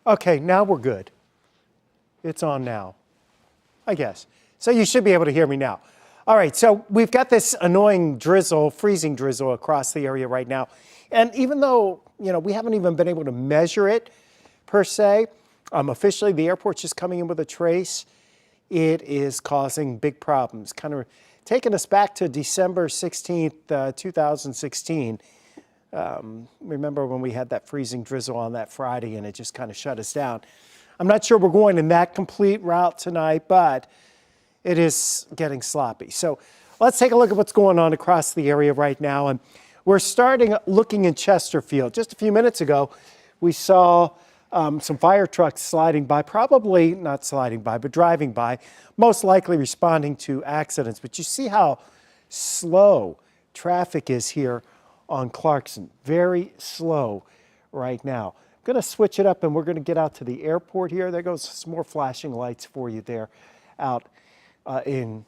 Okay, now we're good. It's on now, I guess. So you should be able to hear me now. All right, so we've got this annoying drizzle, freezing drizzle across the area right now. And even though, we haven't even been able to measure it per se, officially the airport's just coming in with a trace. It is causing big problems, kind of taking us back to December 16th, 2016. Remember when we had that freezing drizzle on that Friday and it just kind of shut us down. I'm not sure we're going in that complete route tonight, but it is getting sloppy. So let's take a look at what's going on across the area right now. And we're starting looking in Chesterfield. Just a few minutes ago, we saw some fire trucks sliding by, probably not sliding by, but driving by, most likely responding to accidents. But you see how slow traffic is here on Clarkson. Very slow right now. I'm going to switch it up and we're going to get out to the airport here. There goes some more flashing lights for you there out in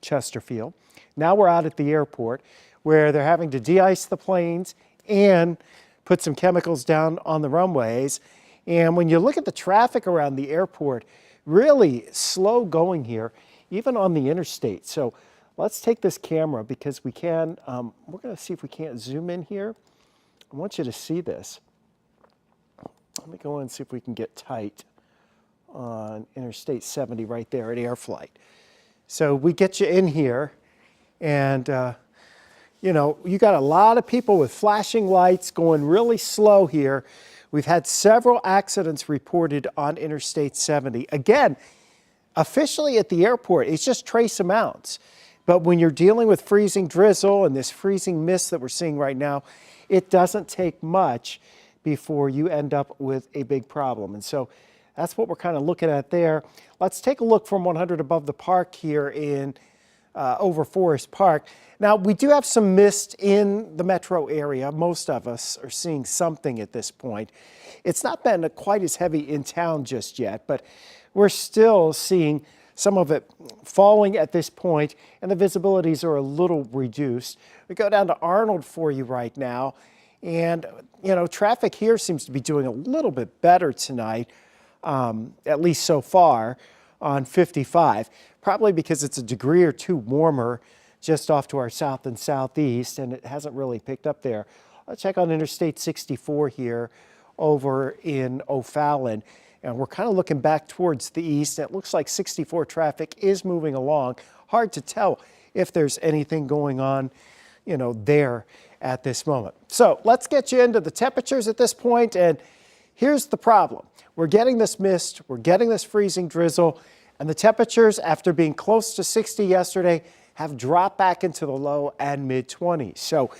Chesterfield. Now we're out at the airport where they're having to de-ice the planes and put some chemicals down on the runways. And when you look at the traffic around the airport, really slow going here, even on the interstate. So let's take this camera because we can, we're going to see if we can't zoom in here. I want you to see this. Let me go in and see if we can get tight on Interstate 70 right there at Air Flight. So we get you in here and you got a lot of people with flashing lights going really slow here. We've had several accidents reported on Interstate 70. Again, officially at the airport, it's just trace amounts. But when you're dealing with freezing drizzle and this freezing mist that we're seeing right now, it doesn't take much before you end up with a big problem. And so that's what we're kind of looking at there. Let's take a look from 100 above the park here in over Forest Park. Now, we do have some mist in the metro area. Most of us are seeing something at this point. It's not been quite as heavy in town just yet, but we're still seeing some of it falling at this point, and the visibilities are a little reduced. We go down to Arnold for you right now, and traffic here seems to be doing a little bit better tonight, at least so far on 55, probably because it's a degree or two warmer just off to our south and southeast, and it hasn't really picked up there. Let's check on Interstate 64 here over in O'Fallon, and we're kind of looking back towards the east. It looks like 64 traffic is moving along. Hard to tell if there's anything going on, there at this moment. So let's get you into the temperatures at this point, and here's the problem. We're getting this mist, we're getting this freezing drizzle, and the temperatures, after being close to 60 yesterday, have dropped back into the low and mid-20s. So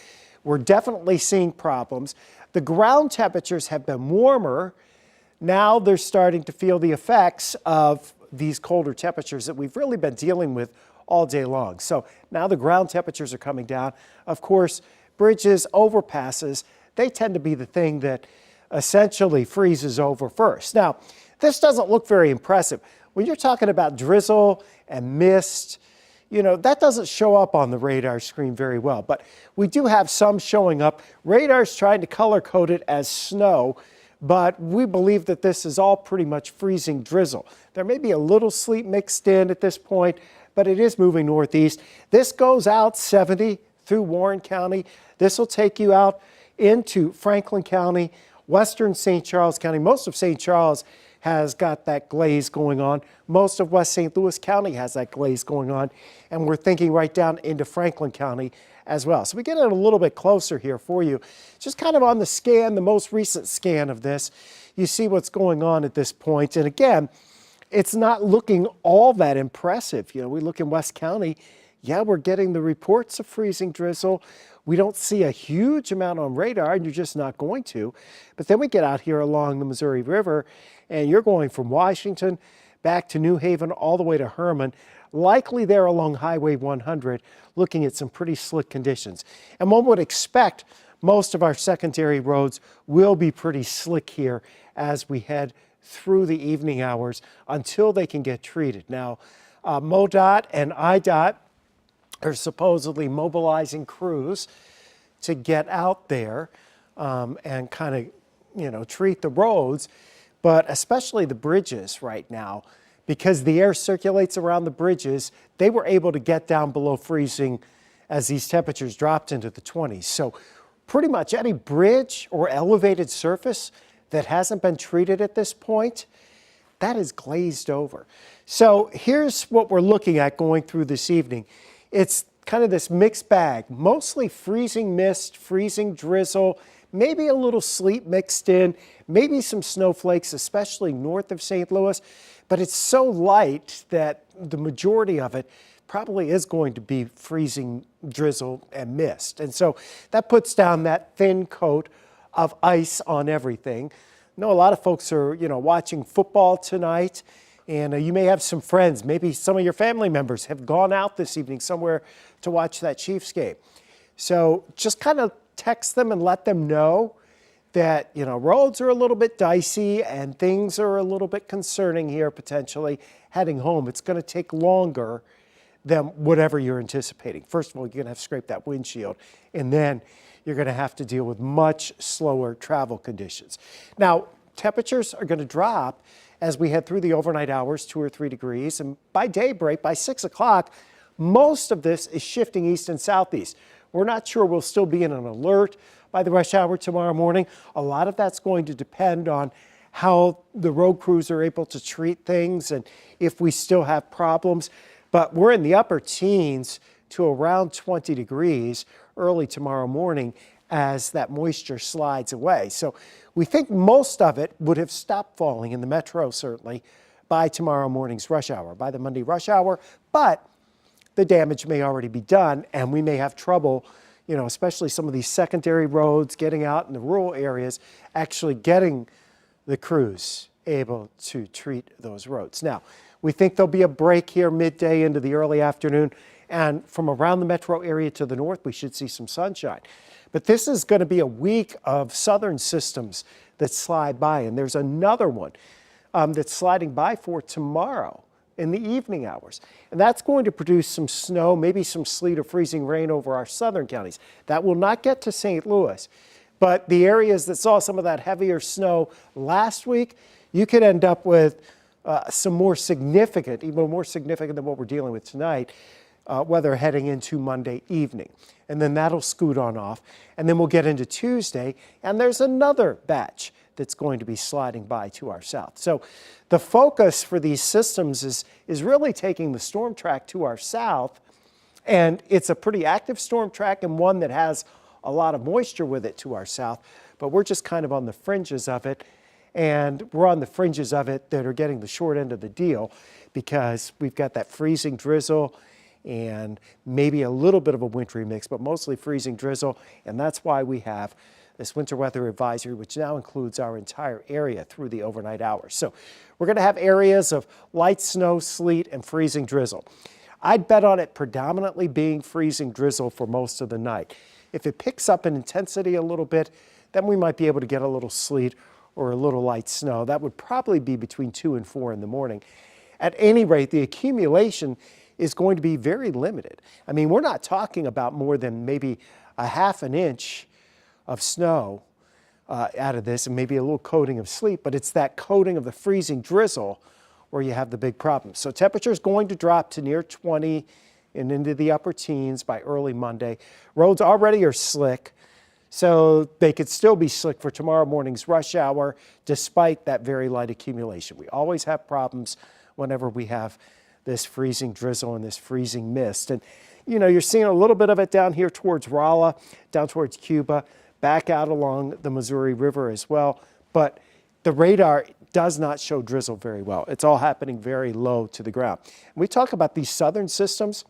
we're definitely seeing problems. The ground temperatures have been warmer. Now they're starting to feel the effects of these colder temperatures that we've really been dealing with all day long. So now the ground temperatures are coming down. Of course, bridges, overpasses, they tend to be the thing that essentially freezes over first. Now, this doesn't look very impressive. When you're talking about drizzle and mist, that doesn't show up on the radar screen very well, but we do have some showing up. Radar's trying to color code it as snow, but we believe that this is all pretty much freezing drizzle. There may be a little sleet mixed in at this point, but it is moving northeast. This goes out 70 through Warren County. This will take you out into Franklin County, western St. Charles County. Most of St. Charles has got that glaze going on. Most of West St. Louis County has that glaze going on. And we're thinking right down into Franklin County as well. So we get it a little bit closer here for you. Just kind of on the scan, the most recent scan of this, you see what's going on at this point. And again, it's not looking all that impressive. We look in West County, yeah, we're getting the reports of freezing drizzle. We don't see a huge amount on radar, and you're just not going to. But then we get out here along the Missouri River, and you're going from Washington back to New Haven all the way to Herman, likely there along Highway 100, looking at some pretty slick conditions. And one would expect most of our secondary roads will be pretty slick here as we head through the evening hours until they can get treated. Now, MoDOT and IDOT are supposedly mobilizing crews to get out there and kind of, treat the roads. but especially the bridges right now, because the air circulates around the bridges, they were able to get down below freezing as these temperatures dropped into the 20s. So pretty much any bridge or elevated surface that hasn't been treated at this point, that is glazed over. So here's what we're looking at going through this evening. It's kind of this mixed bag, mostly freezing mist, freezing drizzle, maybe a little sleet mixed in, maybe some snowflakes, especially north of St. Louis, but it's so light that the majority of it probably is going to be freezing drizzle and mist. And so that puts down that thin coat of ice on everything. I know a lot of folks are, watching football tonight, and you may have some friends, maybe some of your family members have gone out this evening somewhere to watch that Chiefs game. So just kind of text them and let them know that, roads are a little bit dicey and things are a little bit concerning here potentially heading home. It's going to take longer than whatever you're anticipating. First of all, you're going to have to scrape that windshield, and then you're going to have to deal with much slower travel conditions. Now, temperatures are going to drop as we head through the overnight hours, 2 or 3 degrees, and by daybreak, by 6 o'clock, most of this is shifting east and southeast. We're not sure we'll still be in an alert by the rush hour tomorrow morning. A lot of that's going to depend on how the road crews are able to treat things and if we still have problems. But we're in the upper teens to around 20 degrees early tomorrow morning as that moisture slides away. So we think most of it would have stopped falling in the metro, certainly, by tomorrow morning's rush hour, by the Monday rush hour. But the damage may already be done, and we may have trouble, especially some of these secondary roads, getting out in the rural areas, actually getting the crews able to treat those roads. Now, we think there'll be a break here midday into the early afternoon, and from around the metro area to the north, we should see some sunshine. But this is going to be a week of southern systems that slide by, and there's another one that's sliding by for tomorrow in the evening hours. And that's going to produce some snow, maybe some sleet or freezing rain over our southern counties. That will not get to St. Louis, but the areas that saw some of that heavier snow last week, you could end up with some more significant, even more significant than what we're dealing with tonight, weather heading into Monday evening. And then that'll scoot on off. And then we'll get into Tuesday, and there's another batch that's going to be sliding by to our south. So the focus for these systems is really taking the storm track to our south, and it's a pretty active storm track and one that has a lot of moisture with it to our south, but we're just kind of on the fringes of it, and we're on the fringes of it that are getting the short end of the deal because we've got that freezing drizzle and maybe a little bit of a wintry mix, but mostly freezing drizzle, and that's why we have this winter weather advisory, which now includes our entire area through the overnight hours. So we're going to have areas of light snow, sleet, and freezing drizzle. I'd bet on it predominantly being freezing drizzle for most of the night. If it picks up in intensity a little bit, then we might be able to get a little sleet or a little light snow. That would probably be between 2 and 4 in the morning. At any rate, the accumulation is going to be very limited. I mean, we're not talking about more than maybe a half an inch of snow out of this and maybe a little coating of sleet, but it's that coating of the freezing drizzle where you have the big problem. So temperature is going to drop to near 20 and into the upper teens by early Monday. Roads already are slick, so they could still be slick for tomorrow morning's rush hour despite that very light accumulation. We always have problems whenever we have this freezing drizzle and this freezing mist. And you're seeing a little bit of it down here towards Rolla, down towards Cuba, back out along the Missouri River as well. But the radar does not show drizzle very well. It's all happening very low to the ground. And we talk about these southern systems.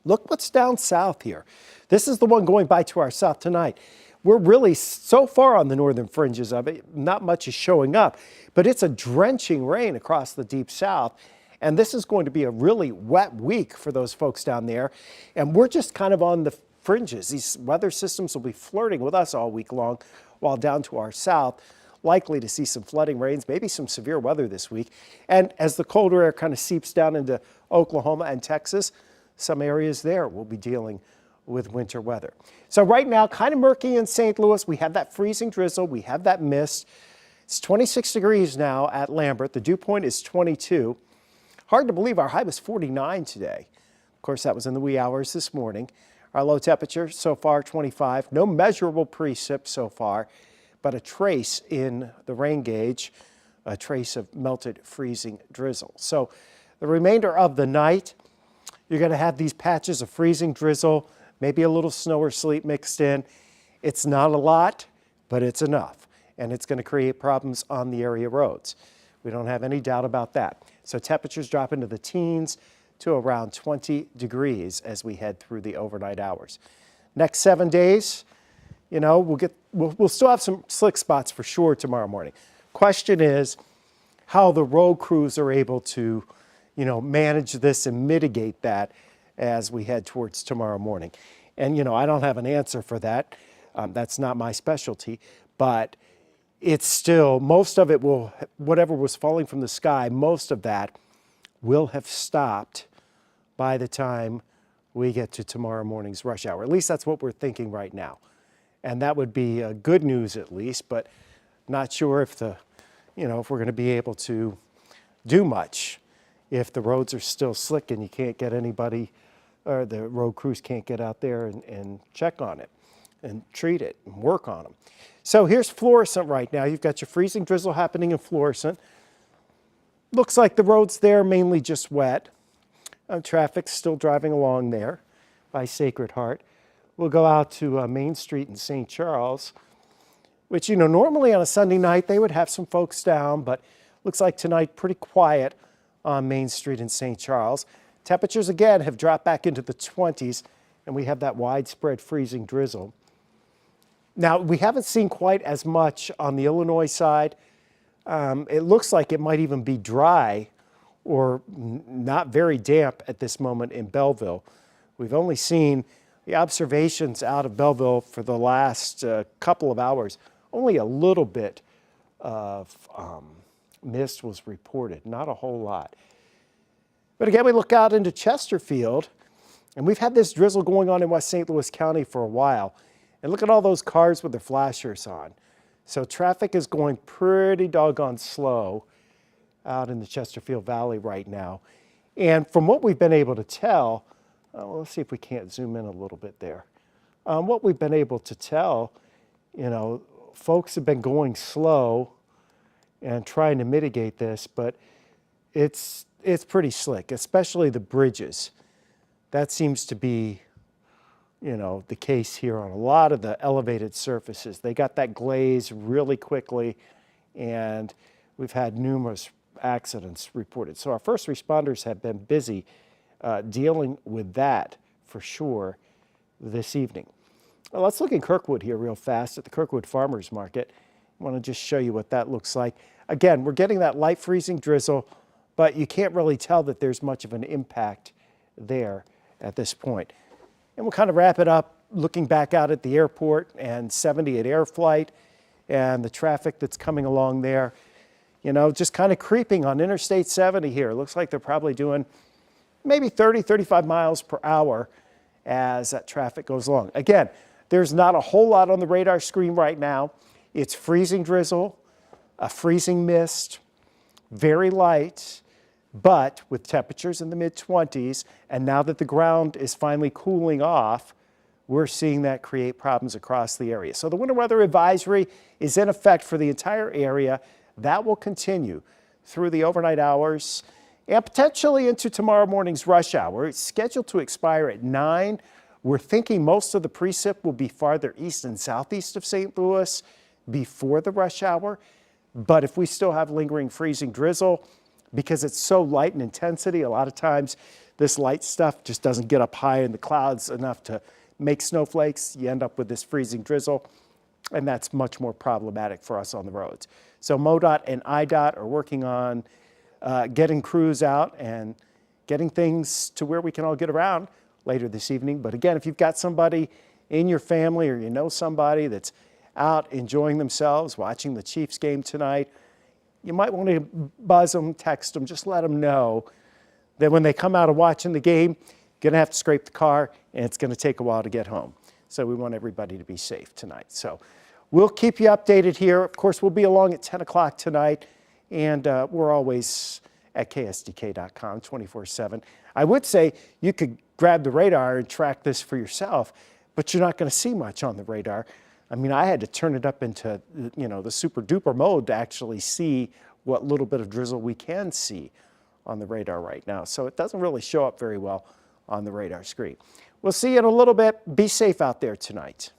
Look what's down south here. This is the one going by to our south tonight. We're really so far on the northern fringes of it, not much is showing up, but it's a drenching rain across the deep south. And this is going to be a really wet week for those folks down there. And we're just kind of on the fringes. These weather systems will be flirting with us all week long, while down to our south, likely to see some flooding rains, maybe some severe weather this week. And as the colder air kind of seeps down into Oklahoma and Texas, some areas there will be dealing with winter weather. So right now, kind of murky in St. Louis. We have that freezing drizzle. We have that mist. It's 26 degrees now at Lambert. The dew point is 22. Hard to believe our high was 49 today. Of course, that was in the wee hours this morning. Our low temperature so far 25. No measurable precip so far, but a trace in the rain gauge, a trace of melted freezing drizzle. So the remainder of the night, you're going to have these patches of freezing drizzle, maybe a little snow or sleet mixed in. It's not a lot, but it's enough, and it's going to create problems on the area roads. We don't have any doubt about that. So temperatures drop into the teens to around 20 degrees as we head through the overnight hours. Next 7 days, you know, we'll still have some slick spots for sure tomorrow morning. Question is how the road crews are able to, you know, manage this and mitigate that as we head towards tomorrow morning. And, you know, I don't have an answer for that. That's not my specialty, but it's still, most of it will, whatever was falling from the sky, most of that will have stopped by the time we get to tomorrow morning's rush hour. At least that's what we're thinking right now. And that would be good news at least, but not sure if if we're going to be able to do much if the roads are still slick and you can't get anybody, or the road crews can't get out there and check on it and treat it and work on them. So here's Florissant right now. You've got your freezing drizzle happening in Florissant. Looks like the roads there mainly just wet. Traffic's still driving along there by Sacred Heart. We'll go out to Main Street in St. Charles, which, you know, normally on a Sunday night they would have some folks down, but looks like tonight pretty quiet on Main Street in St. Charles. Temperatures again have dropped back into the 20s, and we have that widespread freezing drizzle. Now, we haven't seen quite as much on the Illinois side. It looks like it might even be dry or not very damp at this moment in Belleville. We've only seen the observations out of Belleville for the last couple of hours. Only a little bit of mist was reported, not a whole lot. But again, we look out into Chesterfield, and we've had this drizzle going on in West St. Louis County for a while. And look at all those cars with their flashers on. So traffic is going pretty doggone slow out in the Chesterfield Valley right now. And from what we've been able to tell, well, let's see if we can't zoom in a little bit there. What we've been able to tell, you know, folks have been going slow and trying to mitigate this, but it's pretty slick, especially the bridges. That seems to be, you know, the case here on a lot of the elevated surfaces. They got that glaze really quickly, and we've had numerous accidents reported. So our first responders have been busy dealing with that for sure this evening. Well, let's look in Kirkwood here real fast at the Kirkwood Farmers Market. I want to just show you what that looks like. Again, we're getting that light freezing drizzle, but you can't really tell that there's much of an impact there at this point. And we'll kind of wrap it up looking back out at the airport and 70 at Air Flight and the traffic that's coming along there. You know, just kind of creeping on Interstate 70 here. It looks like they're probably doing maybe 30, 35 miles per hour as that traffic goes along. Again, there's not a whole lot on the radar screen right now. It's freezing drizzle, a freezing mist, very light, but with temperatures in the mid-20s, and now that the ground is finally cooling off, we're seeing that create problems across the area. So the winter weather advisory is in effect for the entire area. That will continue through the overnight hours and potentially into tomorrow morning's rush hour. It's scheduled to expire at 9. We're thinking most of the precip will be farther east and southeast of St. Louis before the rush hour. But if we still have lingering freezing drizzle, because it's so light in intensity, a lot of times this light stuff just doesn't get up high in the clouds enough to make snowflakes. You end up with this freezing drizzle, and that's much more problematic for us on the roads. So MoDOT and IDOT are working on getting crews out and getting things to where we can all get around later this evening. But again, if you've got somebody in your family or you know somebody that's out enjoying themselves, watching the Chiefs game tonight, you might want to buzz them, text them, just let them know that when they come out of watching the game, you're going to have to scrape the car, and it's going to take a while to get home. So we want everybody to be safe tonight. So we'll keep you updated here. Of course, we'll be along at 10 o'clock tonight, and we're always at ksdk.com 24/7. I would say you could grab the radar and track this for yourself, but you're not going to see much on the radar. I mean, I had to turn it up into, the super duper mode to actually see what little bit of drizzle we can see on the radar right now. So it doesn't really show up very well on the radar screen. We'll see you in a little bit. Be safe out there tonight.